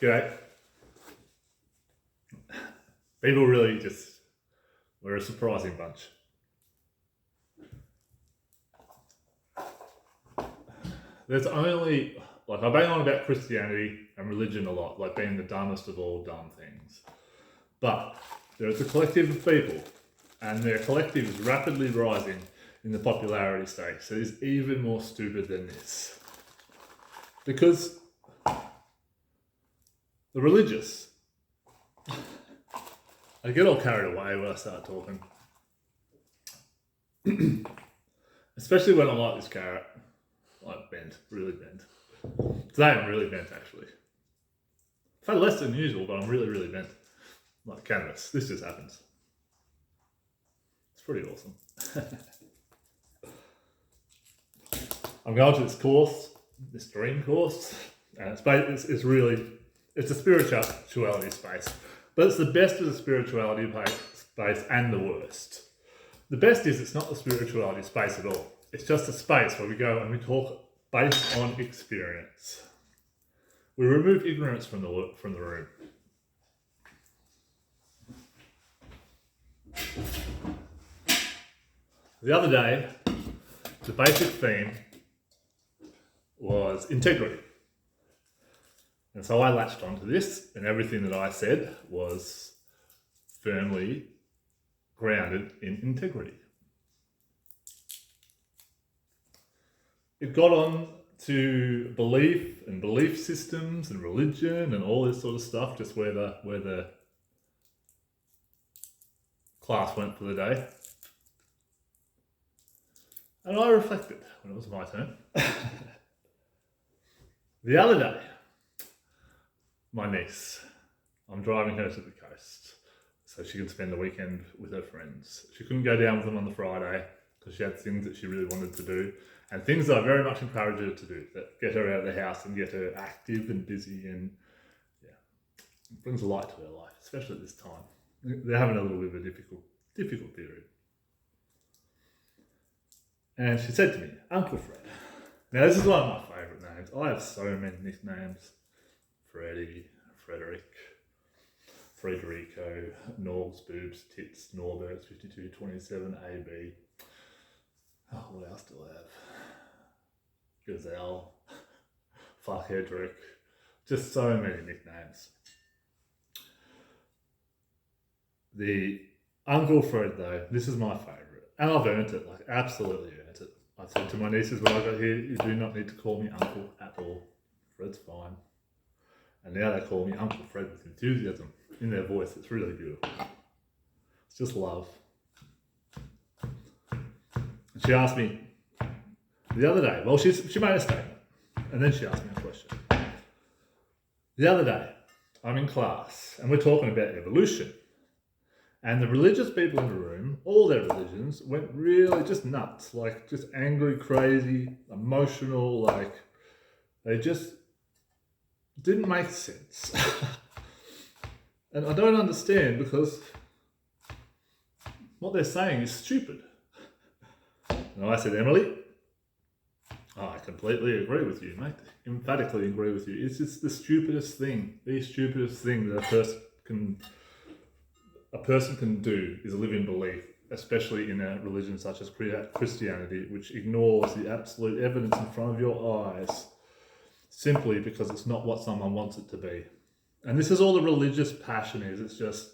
G'day. People really we're a surprising bunch. There's only, I bang on about Christianity and religion a lot, like being the dumbest of all dumb things. But there is a collective of people, and their collective is rapidly rising in the popularity stakes. It is even more stupid than this. Because the religious, I get all carried away when I start talking. Especially when I like this carrot. Like bent, really bent. Today I'm really bent actually. I've had less than usual, but I'm really bent. Like cannabis. This just happens. It's pretty awesome. I'm going to this course, this dream course, and it's a spirituality space. But it's the best of the spirituality space and the worst. The best is it's not the spirituality space at all. It's just a space where we go and we talk based on experience. We remove ignorance from the room. The other day, the basic theme was integrity. And so I latched onto this, and everything that I said was firmly grounded in integrity. It got on to belief and belief systems and religion and all this sort of stuff, just where the class went for the day. And I reflected when it was my turn. The other day, my niece, I'm driving her to the coast so she can spend the weekend with her friends. She couldn't go down with them on the Friday because she had things that she really wanted to do, and things that I very much encourage her to do that get her out of the house and get her active and busy, and it brings a light to her life, especially at this time. They're having a little bit of a difficult period. And she said to me, Uncle Fred. Now this is one of my favourite names. I have so many nicknames. Freddie, Frederick, Frederico, Norgs, Boobs, Tits, Norbert, 5227, AB. Oh, what else do I have? Gazelle, Fuckheadrick. Just so many nicknames. The Uncle Fred though, this is my favourite. And I've earned it, absolutely earned it. I said to my nieces when I got here, you do not need to call me Uncle at all. Fred's fine. And now they call me Uncle Fred with enthusiasm in their voice. It's really beautiful. It's just love. And she asked me the other day, she made a statement, and then she asked me a question. The other day, I'm in class, and we're talking about evolution. And the religious people in the room, all their religions, went really just nuts, just angry, crazy, emotional, they just didn't make sense. And I don't understand because what they're saying is stupid. And I said, Emily, I completely agree with you, mate. Emphatically agree with you. It's just the stupidest thing that a person can do is live in belief, especially in a religion such as Christianity, which ignores the absolute evidence in front of your eyes simply because it's not what someone wants it to be. And this is all the religious passion is. It's just,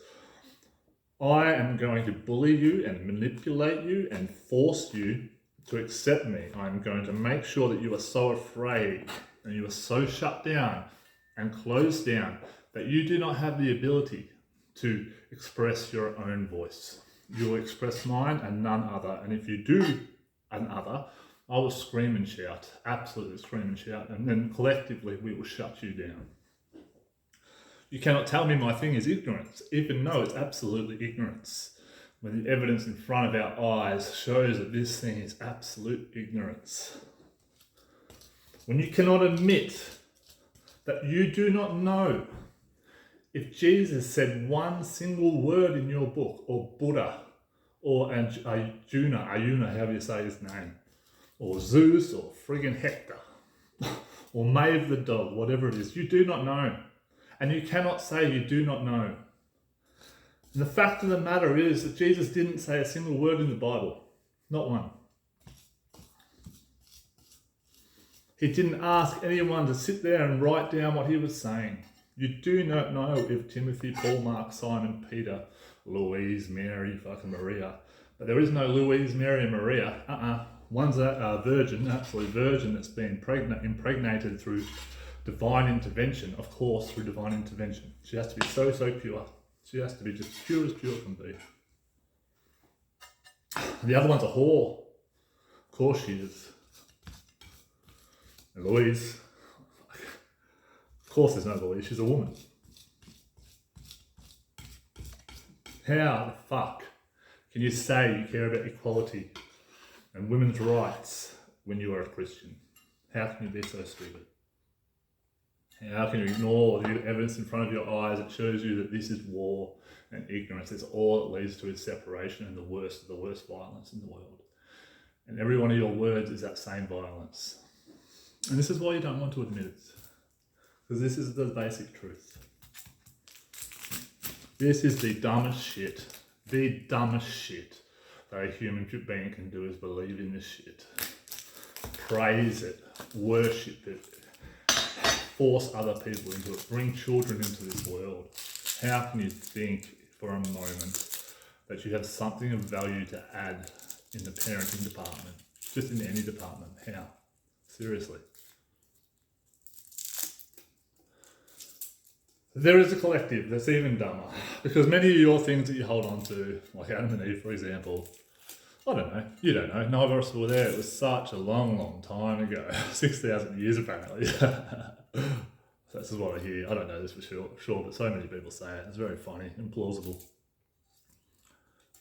I am going to bully you and manipulate you and force you to accept me. I'm going to make sure that you are so afraid and you are so shut down and closed down that you do not have the ability to express your own voice. You will express mine and none other. And if you do another, I will scream and shout, absolutely scream and shout, and then collectively we will shut you down. You cannot tell me my thing is ignorance, even though it's absolutely ignorance, when the evidence in front of our eyes shows that this thing is absolute ignorance. When you cannot admit that you do not know if Jesus said one single word in your book, or Buddha, or Arjuna, however you say his name, or Zeus, or friggin' Hector, or Maeve the dog, whatever it is, you do not know. And you cannot say you do not know. And the fact of the matter is that Jesus didn't say a single word in the Bible. Not one. He didn't ask anyone to sit there and write down what he was saying. You do not know if Timothy, Paul, Mark, Simon, Peter, Louise, Mary, fucking Maria. But there is no Louise, Mary, and Maria. One's a virgin, absolute virgin, that's been impregnated through divine intervention. Of course, through divine intervention. She has to be so pure. She has to be just pure as pure can be. The other one's a whore. Of course she is. And Louise, of course there's no Louise, she's a woman. How the fuck can you say you care about equality and women's rights when you are a Christian? How can you be so stupid? How can you ignore the evidence in front of your eyes that shows you that this is war and ignorance? It's all it leads to is separation and the worst of the worst violence in the world. And every one of your words is that same violence. And this is why you don't want to admit it. Because this is the basic truth. This is the dumbest shit. The dumbest shit that a human being can do is believe in this shit. Praise it. Worship it. Force other people into it. Bring children into this world. How can you think for a moment that you have something of value to add in the parenting department? Just in any department. How? Seriously. There is a collective that's even dumber, because many of your things that you hold on to, like Adam and Eve, for example, I don't know, you don't know, neither of us were there. It was such a long time ago, 6,000 years apparently. This is what I hear. I don't know this for sure, but so many people say it. It's very funny and plausible.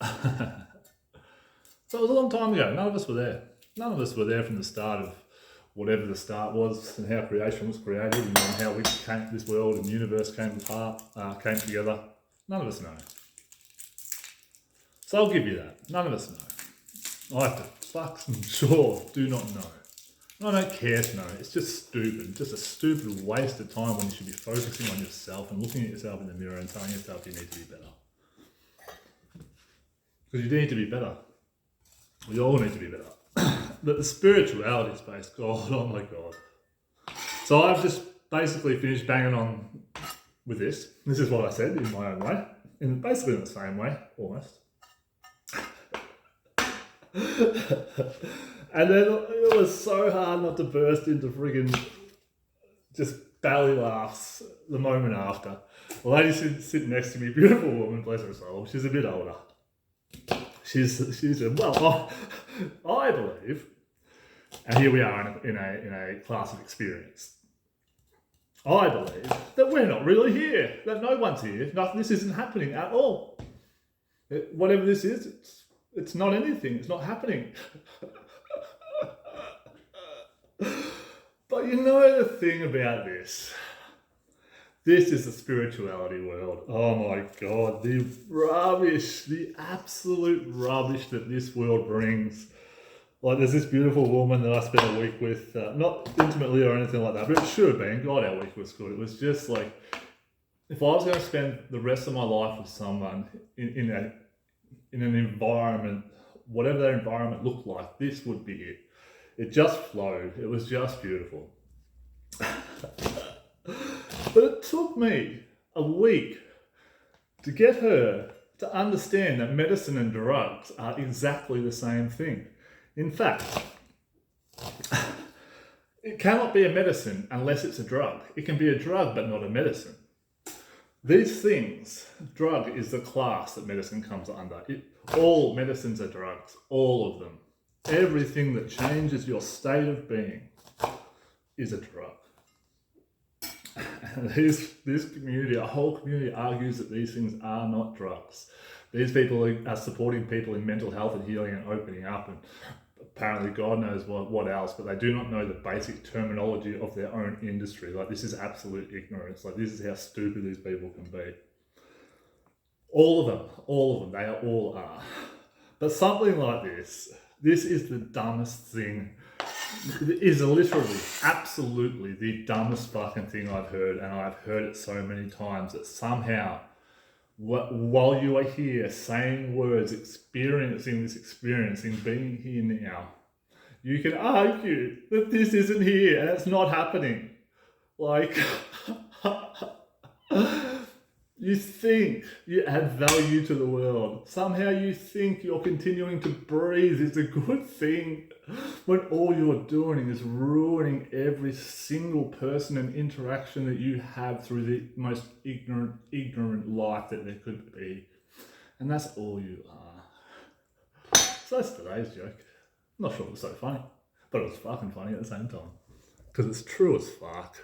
So it was a long time ago. None of us were there. None of us were there from the start of whatever the start was and how creation was created and how this world and universe came together. None of us know. So I'll give you that. None of us know. I have to fucking sure do not know. And I don't care to know. It's just stupid. Just a stupid waste of time when you should be focusing on yourself and looking at yourself in the mirror and telling yourself you need to be better. Because you need to be better. We all need to be better. But the spirituality space, God, oh my God. So I've just basically finished banging on with this. This is what I said in my own way. Basically in the same way, almost. And then it was so hard not to burst into friggin' just belly laughs the moment after. The lady sitting next to me, beautiful woman, bless her soul. She's a bit older. She said, well, I believe, and here we are in a class of experience. I believe that we're not really here, that no one's here. This isn't happening at all. Whatever this is, it's not anything. It's not happening. But you know the thing about this. This is the spirituality world. Oh my God, the rubbish, the absolute rubbish that this world brings. Like there's this beautiful woman that I spent a week with, not intimately or anything like that, but it should have been. God, our week was good. It was just like, if I was going to spend the rest of my life with someone in an environment, whatever that environment looked like, this would be it. It just flowed. It was just beautiful. But it took me a week to get her to understand that medicine and drugs are exactly the same thing. In fact, it cannot be a medicine unless it's a drug. It can be a drug but not a medicine. These things, drug is the class that medicine comes under. All medicines are drugs, all of them. Everything that changes your state of being is a drug. And this community, a whole community argues that these things are not drugs. These people are supporting people in mental health and healing and opening up, and apparently God knows what else, but they do not know the basic terminology of their own industry. Like, this is absolute ignorance. Like, this is how stupid these people can be. All of them, they all are. But something like this is the dumbest thing is literally, absolutely the dumbest fucking thing I've heard, and I've heard it so many times that somehow, while you are here saying words, experiencing this experience, in being here now, you can argue that this isn't here and it's not happening. Like, you think you add value to the world. Somehow you think you're continuing to breathe is a good thing, when all you're doing is ruining every single person and interaction that you have through the most ignorant life that there could be. And that's all you are. So that's today's joke. I'm not sure it was so funny, but it was fucking funny at the same time. Because it's true as fuck.